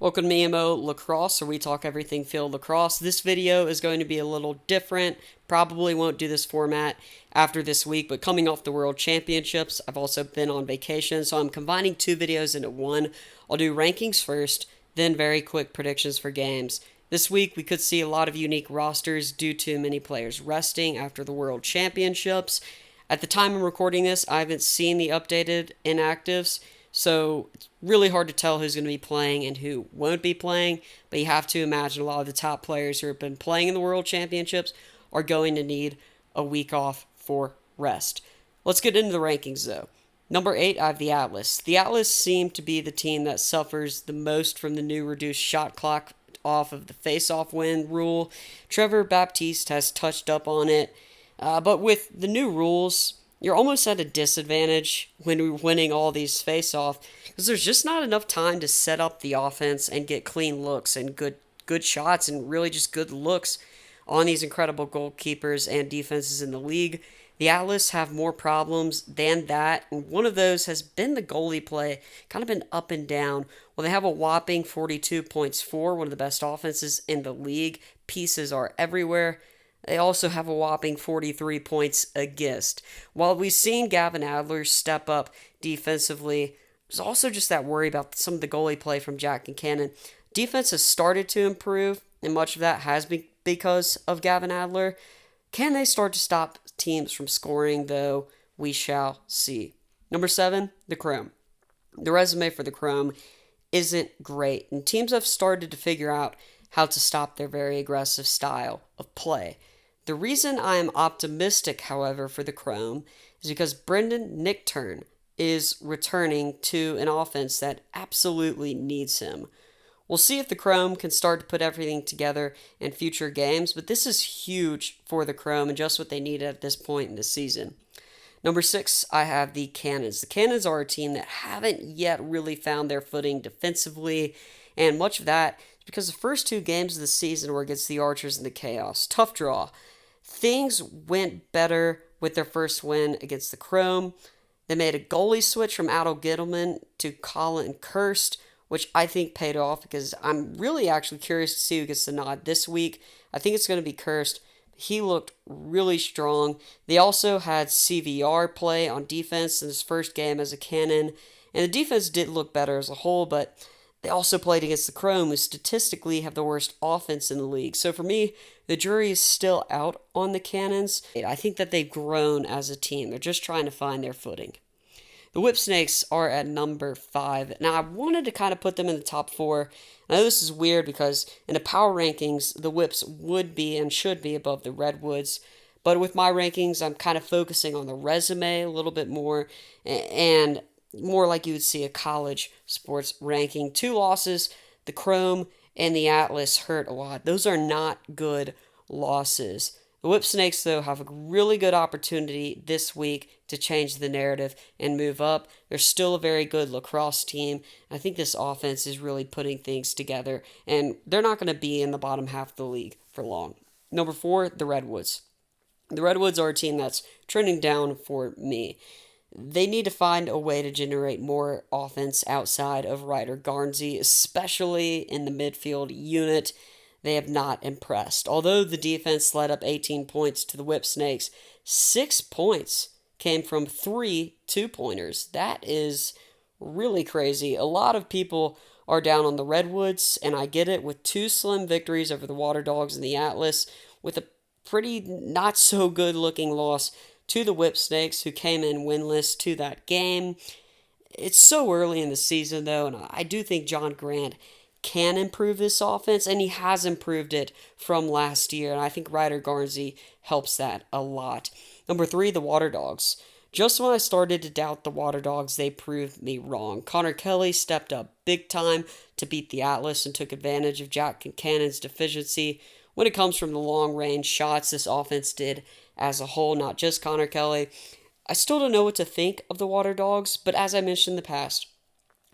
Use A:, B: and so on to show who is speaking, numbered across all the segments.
A: Welcome to EMO Lacrosse, where we talk everything field lacrosse. This video is going to be a little different. Probably won't do this format after this week, but coming off the World Championships, I've also been on vacation, so I'm combining two videos into one. I'll do rankings first, then very quick predictions for games. This week, we could see a lot of unique rosters due to many players resting after the World Championships. At the time I'm recording this, I haven't seen the updated inactives, so it's really hard to tell who's going to be playing and who won't be playing, but you have to imagine a lot of the top players who have been playing in the World Championships are going to need a week off for rest. Let's get into the rankings, though. Number 8, I have the Atlas. The Atlas seem to be the team that suffers the most from the new reduced shot clock off of the face-off win rule. Trevor Baptiste has touched up on it, but with the new rules, you're almost at a disadvantage when you're winning all these face-off because there's just not enough time to set up the offense and get clean looks and good shots and really just good looks on these incredible goalkeepers and defenses in the league. The Atlas have more problems than that, and one of those has been the goalie play, kind of been up and down. Well, they have a whopping 42 points for, one of the best offenses in the league. Pieces are everywhere. They also have a whopping 43 points against. While we've seen Gavin Adler step up defensively, there's also just that worry about some of the goalie play from Jack Concannon. Defense has started to improve, and much of that has been because of Gavin Adler. Can they start to stop teams from scoring, though? We shall see. Number 7, the Chrome. The resume for the Chrome isn't great, and teams have started to figure out how to stop their very aggressive style of play. The reason I am optimistic, however, for the Chrome is because Brendan Nickturn is returning to an offense that absolutely needs him. We'll see if the Chrome can start to put everything together in future games, but this is huge for the Chrome and just what they need at this point in the season. Number 6, I have the Cannons. The Cannons are a team that haven't yet really found their footing defensively, and much of that is because the first two games of the season were against the Archers and the Chaos. Tough draw. Things went better with their first win against the Chrome. They made a goalie switch from Adel Gittleman to Colin Kirst, which I think paid off because I'm really actually curious to see who gets the nod this week. I think it's going to be Kirst. He looked really strong. They also had CVR play on defense in his first game as a Cannon, and the defense did look better as a whole, but they also played against the Chrome, who statistically have the worst offense in the league. So for me, the jury is still out on the Cannons. I think that they've grown as a team. They're just trying to find their footing. The Whipsnakes are at number 5. Now, I wanted to kind of put them in the top 4. I know this is weird because in the power rankings, the Whips would be and should be above the Redwoods. But with my rankings, I'm kind of focusing on the resume a little bit more and more like you would see a college sports ranking. 2 losses, the Chrome and the Atlas hurt a lot. Those are not good losses. The Whipsnakes, though, have a really good opportunity this week to change the narrative and move up. They're still a very good lacrosse team. I think this offense is really putting things together, and they're not going to be in the bottom half of the league for long. Number 4, the Redwoods. The Redwoods are a team that's trending down for me. They need to find a way to generate more offense outside of Ryder Garnsey, especially in the midfield unit. They have not impressed. Although the defense led up 18 points to the Whipsnakes, 6 points came from 3 two-pointers. That is really crazy. A lot of people are down on the Redwoods, and I get it, with 2 slim victories over the Water Dogs and the Atlas, with a pretty not-so-good-looking loss to the Whipsnakes, who came in winless to that game. It's so early in the season, though, and I do think John Grant can improve this offense, and he has improved it from last year, and I think Ryder Garnsey helps that a lot. Number 3, the Water Dogs. Just when I started to doubt the Water Dogs, they proved me wrong. Connor Kelly stepped up big time to beat the Atlas and took advantage of Jack Concannon's deficiency. When it comes from the long-range shots, this offense did as a whole, not just Connor Kelly. I still don't know what to think of the Water Dogs, but as I mentioned in the past,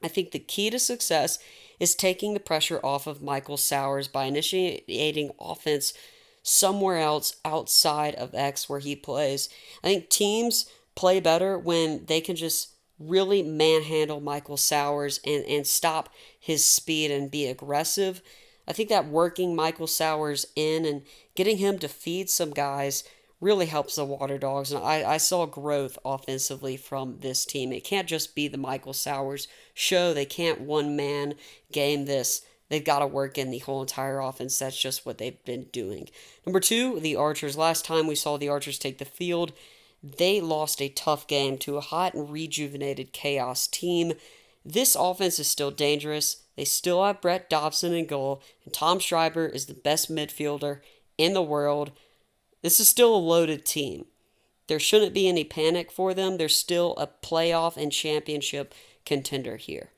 A: I think the key to success is taking the pressure off of Michael Sowers by initiating offense somewhere else outside of X where he plays. I think teams play better when they can just really manhandle Michael Sowers and stop his speed and be aggressive. I think that working Michael Sowers in and getting him to feed some guys really helps the Water Dogs. And I saw growth offensively from this team. It can't just be the Michael Sowers show. They can't one-man game this. They've got to work in the whole entire offense. That's just what they've been doing. Number 2, the Archers. Last time we saw the Archers take the field, they lost a tough game to a hot and rejuvenated Chaos team. This offense is still dangerous. They still have Brett Dobson in goal, and Tom Schreiber is the best midfielder in the world. This is still a loaded team. There shouldn't be any panic for them. They're still a playoff and championship contender here.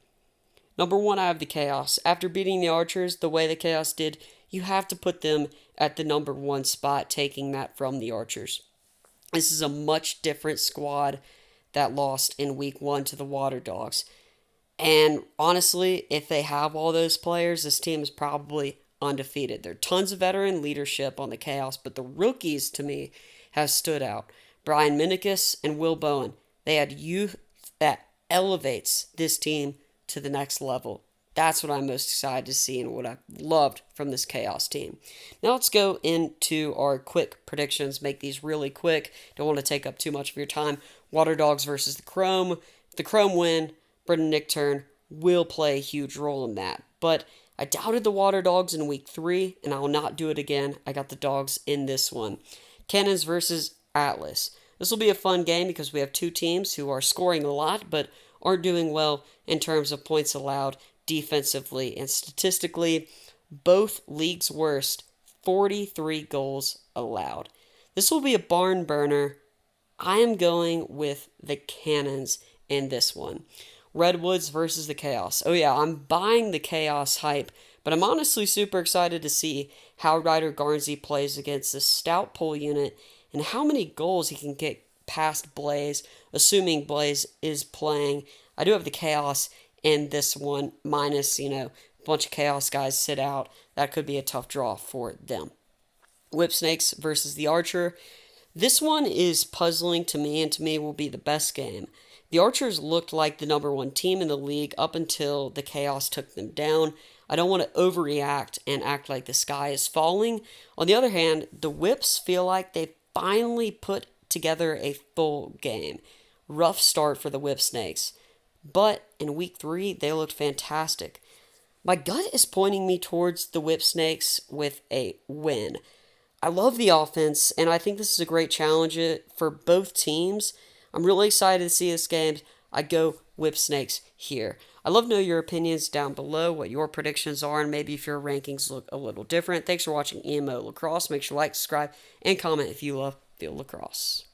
A: Number 1, I have the Chaos. After beating the Archers the way the Chaos did, you have to put them at the number 1 spot, taking that from the Archers. This is a much different squad that lost in week 1 to the Water Dogs. And honestly, if they have all those players, this team is probably undefeated. There are tons of veteran leadership on the Chaos, but the rookies, to me, have stood out. Brian Minikis and Will Bowen. They had youth that elevates this team to the next level. That's what I'm most excited to see and what I loved from this Chaos team. Now let's go into our quick predictions. Make these really quick. Don't want to take up too much of your time. Water Dogs versus the Chrome. If the Chrome win, Brendan Nickturn will play a huge role in that. But I doubted the Water Dogs in week 3, and I will not do it again. I got the Dogs in this one. Cannons versus Atlas. This will be a fun game because we have 2 teams who are scoring a lot, but aren't doing well in terms of points allowed defensively and statistically. Both leagues' worst, 43 goals allowed. This will be a barn burner. I am going with the Cannons in this one. Redwoods versus the Chaos. Oh yeah, I'm buying the Chaos hype, but I'm honestly super excited to see how Ryder Garnsey plays against this stout pull unit and how many goals he can get past Blaze, assuming Blaze is playing. I do have the Chaos in this one, minus, a bunch of Chaos guys sit out. That could be a tough draw for them. Whipsnakes versus the Archer. This one is puzzling to me, and to me will be the best game. The Archers looked like the number 1 team in the league up until the Chaos took them down. I don't want to overreact and act like the sky is falling. On the other hand, the Whips feel like they've finally put together a full game. Rough start for the Whipsnakes, but in week 3, they looked fantastic. My gut is pointing me towards the Whipsnakes with a win. I love the offense, and I think this is a great challenge for both teams. I'm really excited to see this game. I go Whipsnakes here. I'd love to know your opinions down below, what your predictions are, and maybe if your rankings look a little different. Thanks for watching EMO Lacrosse. Make sure to like, subscribe, and comment if you love field lacrosse.